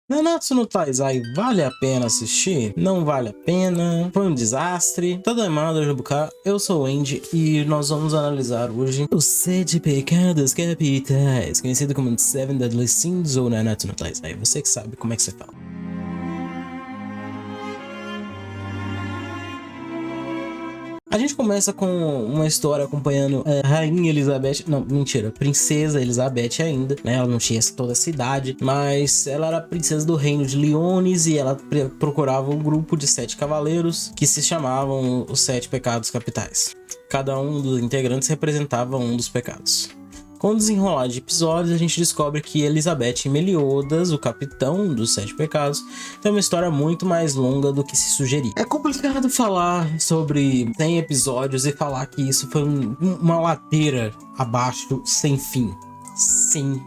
Nanatsu no Taizai vale a pena assistir? Não vale a pena? Foi um desastre? Tadamada Rubuka, eu sou o Andy e nós vamos analisar hoje os 7 pecados capitais, conhecido como Seven Deadly Sins ou Nanatsu no Taizai. Você que sabe como é que você fala. A gente começa com uma história acompanhando a Rainha Elizabeth, não, mentira, Princesa Elizabeth ainda, né? Ela não tinha toda essa idade, mas ela era princesa do reino de Liones e ela procurava um grupo de 7 cavaleiros que se chamavam os 7 pecados capitais. Cada um dos integrantes representava um dos pecados. Com o desenrolar de episódios, a gente descobre que Elizabeth Meliodas, o capitão dos 7 pecados, tem uma história muito mais longa do que se sugeria. É complicado falar sobre 100 episódios e falar que isso foi uma ladeira abaixo sem fim. Sem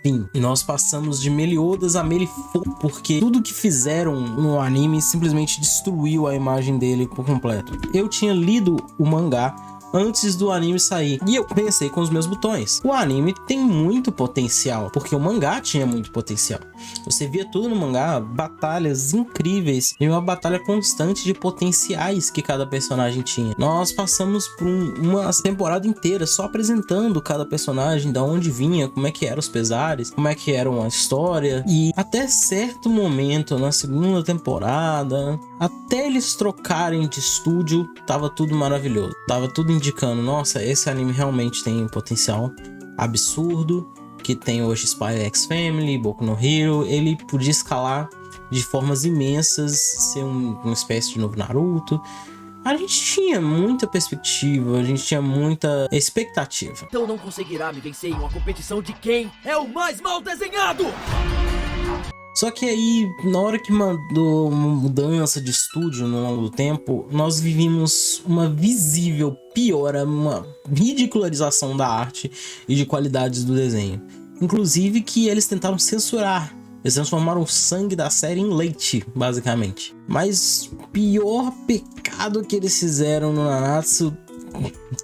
fim. Nós passamos de Meliodas a Melifogo, porque tudo que fizeram no anime simplesmente destruiu a imagem dele por completo. Eu tinha lido o mangá antes do anime sair, e eu pensei com os meus botões: o anime tem muito potencial, porque o mangá tinha muito potencial. Você via tudo no mangá, batalhas incríveis e uma batalha constante de potenciais que cada personagem tinha. Nós passamos por uma temporada inteira só apresentando cada personagem, da onde vinha, como é que eram os pesares, como é que era a história, e até certo momento na segunda temporada, até eles trocarem de estúdio, tava tudo maravilhoso, tava tudo indicando: nossa, esse anime realmente tem um potencial absurdo, que tem hoje Spy X Family, Boku no Hero. Ele podia escalar de formas imensas, ser uma espécie de novo Naruto. A gente tinha muita perspectiva, a gente tinha muita expectativa. Então não conseguirá me vencer em uma competição de quem é o mais mal desenhado! Só que aí, na hora que mandou uma mudança de estúdio no longo do tempo, nós vivimos uma visível piora, uma ridicularização da arte e de qualidades do desenho. Inclusive que eles tentaram censurar. Eles transformaram o sangue da série em leite, basicamente. Mas o pior pecado que eles fizeram no Nanatsu,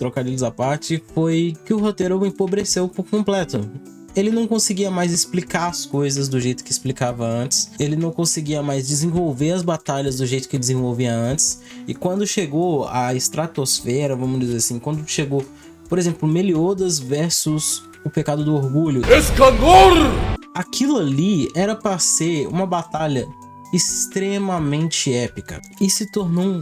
trocadilhos à parte, foi que o roteiro empobreceu por completo. Ele não conseguia mais explicar as coisas do jeito que explicava antes. Ele não conseguia mais desenvolver as batalhas do jeito que desenvolvia antes. E quando chegou a estratosfera, vamos dizer assim, quando chegou, por exemplo, Meliodas versus o Pecado do Orgulho, Escanor! Aquilo ali era para ser uma batalha extremamente épica, e se tornou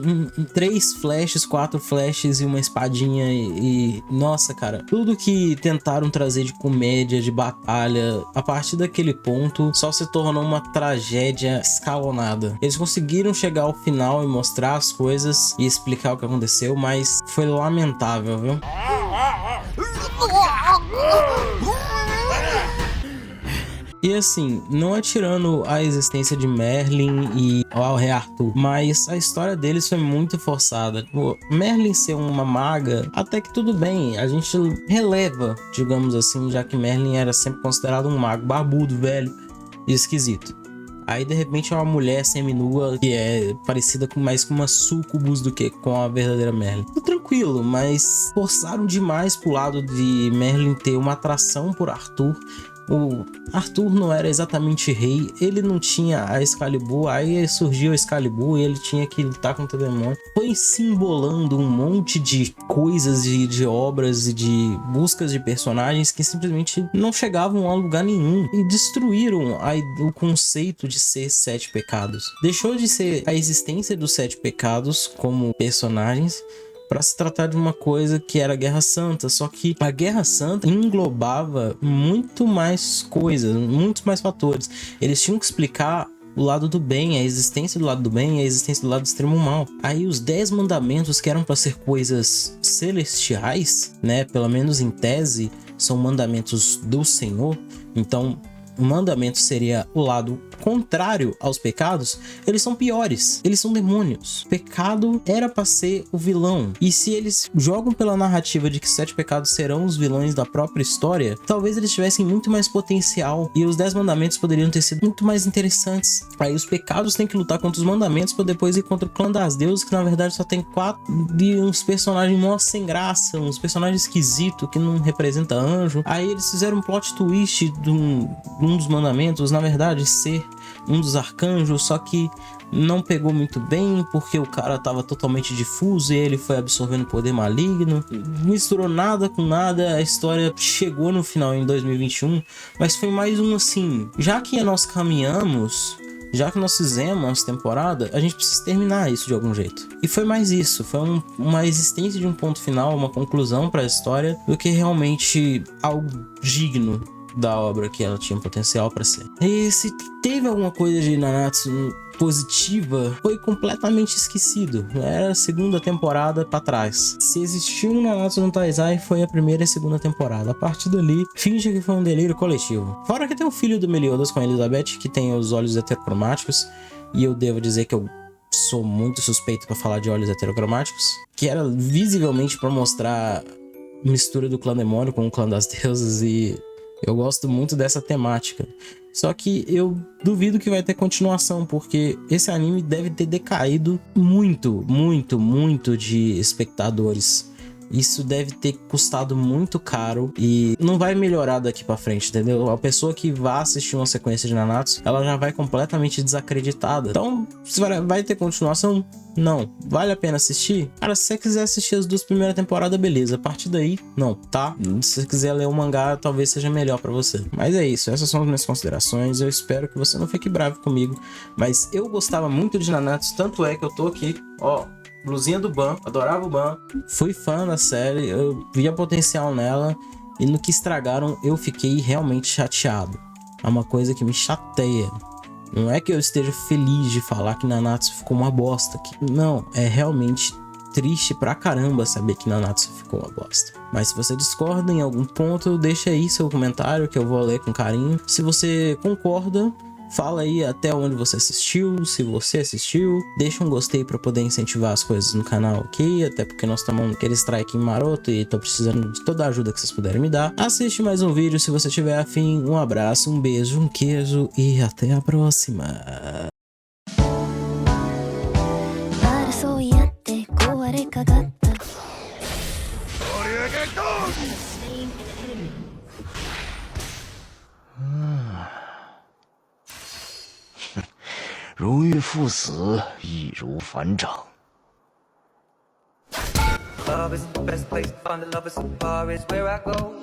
3 flashes, 4 flashes e uma espadinha e nossa, cara, tudo que tentaram trazer de comédia, de batalha, a partir daquele ponto só se tornou uma tragédia escalonada. Eles conseguiram chegar ao final e mostrar as coisas e explicar o que aconteceu, mas foi lamentável, viu? E assim, não é tirando a existência de Merlin e o Rei Arthur, mas a história deles foi muito forçada. Tipo, Merlin ser uma maga, até que tudo bem, a gente releva, digamos assim, já que Merlin era sempre considerado um mago barbudo, velho e esquisito. Aí de repente é uma mulher seminua que é parecida mais com uma sucubus do que com a verdadeira Merlin. Tranquilo, mas forçaram demais pro lado de Merlin ter uma atração por Arthur. O Arthur não era exatamente rei, ele não tinha a Excalibur, aí surgiu a Excalibur e ele tinha que lutar contra o demônio. Foi simbolando um monte de coisas, de obras e de buscas de personagens que simplesmente não chegavam a lugar nenhum e destruíram o conceito de ser 7 pecados. Deixou de ser a existência dos 7 pecados como personagens para se tratar de uma coisa que era a Guerra Santa, só que a Guerra Santa englobava muito mais coisas, muitos mais fatores. Eles tinham que explicar o lado do bem, a existência do lado do bem e a existência do lado do extremo mal. Aí os 10 mandamentos, que eram para ser coisas celestiais, né, pelo menos em tese, são mandamentos do Senhor. Então o mandamento seria o lado contrário aos pecados. Eles são piores, eles são demônios. O pecado era para ser o vilão, e se eles jogam pela narrativa de que 7 pecados serão os vilões da própria história, talvez eles tivessem muito mais potencial e os 10 mandamentos poderiam ter sido muito mais interessantes. Aí os pecados têm que lutar contra os mandamentos para depois ir contra o clã das deusas, que na verdade só tem 4 de uns personagens mó sem graça, uns personagens esquisitos que não representa anjo. Aí eles fizeram um plot twist de um dos mandamentos, na verdade, ser um dos arcanjos, só que não pegou muito bem porque o cara tava totalmente difuso e ele foi absorvendo poder maligno. Misturou nada com nada, a história chegou no final em 2021, mas foi mais um assim, já que nós caminhamos, já que nós fizemos essa temporada, a gente precisa terminar isso de algum jeito. E foi mais isso, foi uma existência de um ponto final, uma conclusão para a história, do que realmente algo digno da obra que ela tinha potencial para ser. E se teve alguma coisa de Nanatsu positiva, foi completamente esquecido. Era a segunda temporada para trás. Se existiu um Nanatsu no Taizai, foi a primeira e a segunda temporada. A partir dali, finge que foi um delírio coletivo. Fora que tem o filho do Meliodas com a Elizabeth, que tem os olhos heterocromáticos, e eu devo dizer que eu sou muito suspeito para falar de olhos heterocromáticos, que era visivelmente para mostrar a mistura do clã demônio com o clã das deusas, e eu gosto muito dessa temática. Só que eu duvido que vai ter continuação, porque esse anime deve ter decaído muito, muito, muito de espectadores. Isso deve ter custado muito caro e não vai melhorar daqui pra frente, entendeu? A pessoa que vai assistir uma sequência de Nanatsu, ela já vai completamente desacreditada. Então, vai ter continuação? Não. Vale a pena assistir? Cara, se você quiser assistir as duas primeiras temporadas, beleza. A partir daí, não, tá? Se você quiser ler o mangá, talvez seja melhor pra você. Mas é isso, essas são as minhas considerações. Eu espero que você não fique bravo comigo. Mas eu gostava muito de Nanatsu, tanto é que eu tô aqui, ó, blusinha do Ban, adorava o Ban, fui fã da série, eu via potencial nela, e no que estragaram eu fiquei realmente chateado. É uma coisa que me chateia. Não é que eu esteja feliz de falar que Nanatsu ficou uma bosta. Não, é realmente triste pra caramba saber que Nanatsu ficou uma bosta. Mas se você discorda em algum ponto, deixa aí seu comentário que eu vou ler com carinho. Se você concorda, fala aí até onde você assistiu, se você assistiu, deixa um gostei pra poder incentivar as coisas no canal aqui, até porque nós tomamos aquele strike maroto e tô precisando de toda a ajuda que vocês puderem me dar. Assiste mais um vídeo se você tiver afim, um abraço, um beijo, um queijo e até a próxima.如遇父死，易如反掌。 Love is the best place to find the lovers. Bar is where I go.